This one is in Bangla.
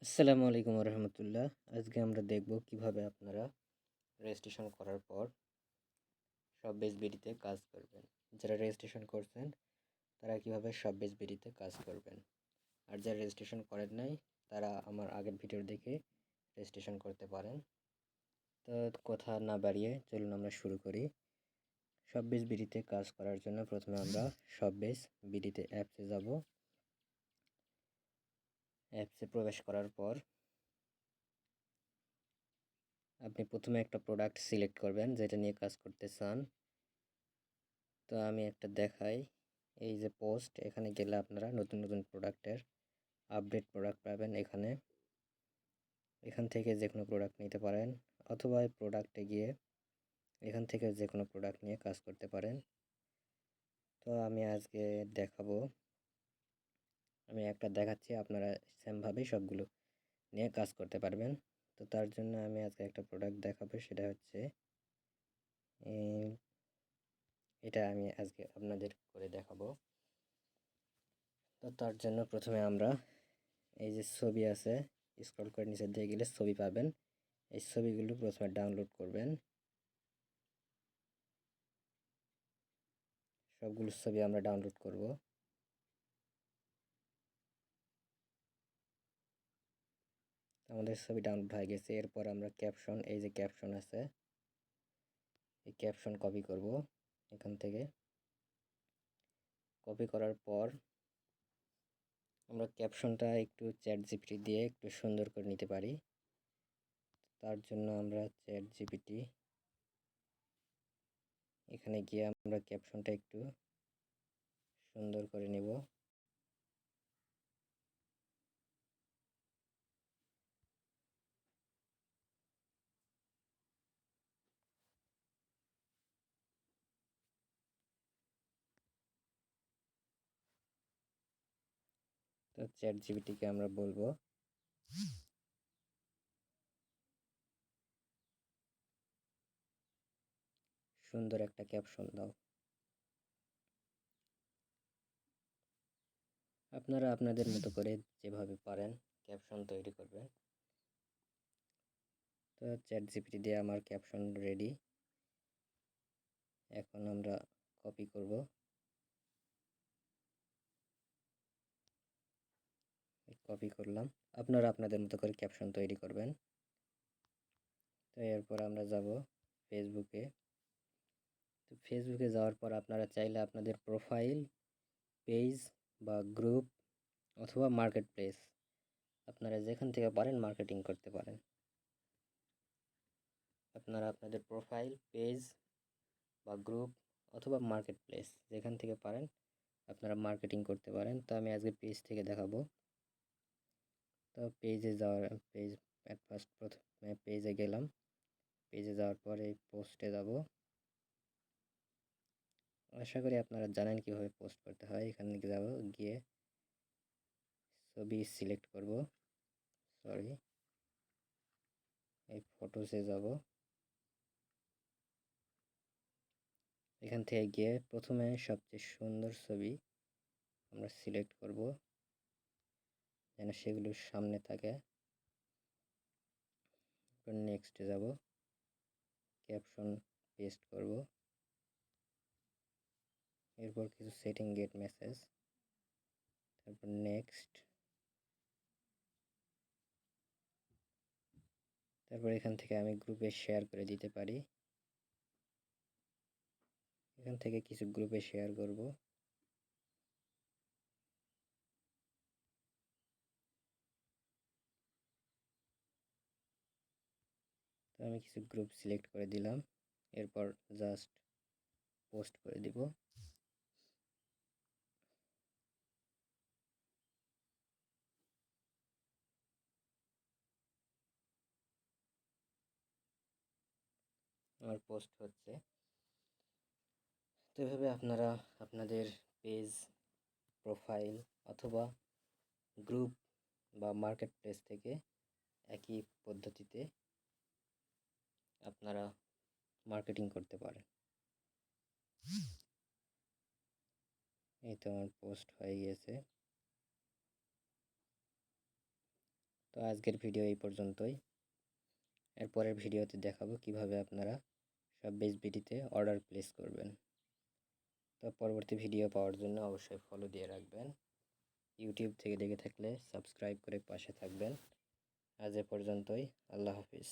আসসালামু আলাইকুম রহমতুল্লাহ। আজকে আমরা দেখব কিভাবে আপনারা রেজিস্ট্রেশন করার পর শপবেজ বিডিতে কাজ করবেন। যারা রেজিস্ট্রেশন করছেন তারা কিভাবে শপবেজ বিডিতে কাজ করবেন, আর যারা রেজিস্ট্রেশন করেন নাই তারা আমার আগের ভিডিও দেখে রেজিস্ট্রেশন করতে পারেন। তো কথা না বাড়িয়ে চলুন আমরা শুরু করি। শপবেজ বিডিতে কাজ করার জন্য প্রথমে আমরা শপবেজ বিডিতে অ্যাপসে যাব। অ্যাপসে প্রবেশ করার পর আপনি প্রথমে একটা প্রোডাক্ট সিলেক্ট করবেন যেটা নিয়ে কাজ করতে চান। তো আমি একটা দেখাই, এই যে পোস্ট, এখানে গেলে আপনারা নতুন নতুন প্রোডাক্টের আপডেট প্রোডাক্ট পাবেন। এখান থেকে যে কোনো প্রোডাক্ট নিতে পারেন, অথবা এই প্রোডাক্টে গিয়ে এখান থেকে যে কোনো প্রোডাক্ট নিয়ে কাজ করতে পারেন। তো আমি আজকে দেখাবো, আমি একটা দেখাচ্ছি, আপনারা সেমভাবেই সবগুলো নিয়ে কাজ করতে পারবেন। তো তার জন্য আমি আজকে একটা প্রোডাক্ট দেখাবো, সেটা হচ্ছে এটা আমি আজকে আপনাদের করে দেখাবো। তো তার জন্য প্রথমে আমরা এই যে ছবি আছে, স্ক্রল করে নিচে দিয়ে গেলে ছবি পাবেন। এই ছবিগুলো প্রথমে ডাউনলোড করবেন। সবগুলো ছবি আমরা ডাউনলোড করব। আমাদের ছবি ডাউনলোড হয়ে গেছে। এরপর আমরা ক্যাপশন, এই যে ক্যাপশন আছে, এই ক্যাপশন কপি করব। এখান থেকে কপি করার পর আমরা ক্যাপশনটা একটু চ্যাট জিপিটি দিয়ে একটু সুন্দর করে নিতে পারি। তার জন্য আমরা চ্যাট জিপিটি এখানে গিয়ে আমরা ক্যাপশনটা একটু সুন্দর করে নেব। তো চ্যাট জিপিটিকে আমরা বলবো সুন্দর একটা ক্যাপশন দাও। আপনারা আপনাদের মতো করে যেভাবে পারেন ক্যাপশন তৈরি করবেন। তো চ্যাট জিপিটি দিয়ে আমার ক্যাপশন রেডি। এখন আমরা কপি করব। কপি করলাম। আপনারা আপনাদের মতো করে ক্যাপশন তৈরি করবেন। তো এরপর আমরা যাব ফেসবুকে। তো ফেসবুকে যাওয়ার পর আপনারা চাইলে আপনাদের প্রোফাইল, পেজ বা গ্রুপ অথবা মার্কেট প্লেস, আপনারা যেখান থেকে পারেন মার্কেটিং করতে পারেন। আপনারা আপনাদের প্রোফাইল, পেজ বা গ্রুপ অথবা মার্কেট প্লেস যেখান থেকে পারেন আপনারা মার্কেটিং করতে পারেন। তো আমি আজকে পেজ থেকে দেখাবো। তো পেজ অ্যাট ফার্স্ট প্রথমে পেজে গেলাম। পেজে যাওয়ার পরে পোস্টে যাব। আশা করি আপনারা জানেন কিভাবে পোস্ট করতে হয়। এখানে যাব, গিয়ে ছবি সিলেক্ট করব, এই ফটোসে যাব। এখান থেকে গিয়ে প্রথমে সবচেয়ে সুন্দর ছবি আমরা সিলেক্ট করব, যেন সেগুলোর সামনে থাকে। নেক্সটে যাব, ক্যাপশন পেস্ট করব। এরপর কিছু সেটিং গেট মেসেজ, তারপর নেক্সট। তারপর এখান থেকে আমি গ্রুপে শেয়ার করে দিতে পারি। এখান থেকে কিছু গ্রুপে শেয়ার করব। তো আমি কিছু গ্রুপ সিলেক্ট করে দিলাম। এরপর জাস্ট পোস্ট করে দিব। আমার পোস্ট হচ্ছে। তো এভাবে আপনারা আপনাদের পেজ, প্রোফাইল অথবা গ্রুপ বা মার্কেট প্লেস থেকে একই পদ্ধতিতে আপনারা মার্কেটিং করতে পারেন। এই তো আমার পোস্ট হয়ে গিয়েছে। তো আজকের ভিডিও এই পর্যন্তই। এরপরের ভিডিওতে দেখাবো কিভাবে আপনারা সব বেস বিডিতে অর্ডার প্লেস করবেন। তো পরবর্তী ভিডিও পাওয়ার জন্য অবশ্যই ফলো দিয়ে রাখবেন। ইউটিউব থেকে দেখে থাকলে সাবস্ক্রাইব করে পাশে থাকবেন। আজ এ পর্যন্তই। আল্লাহ হাফিজ।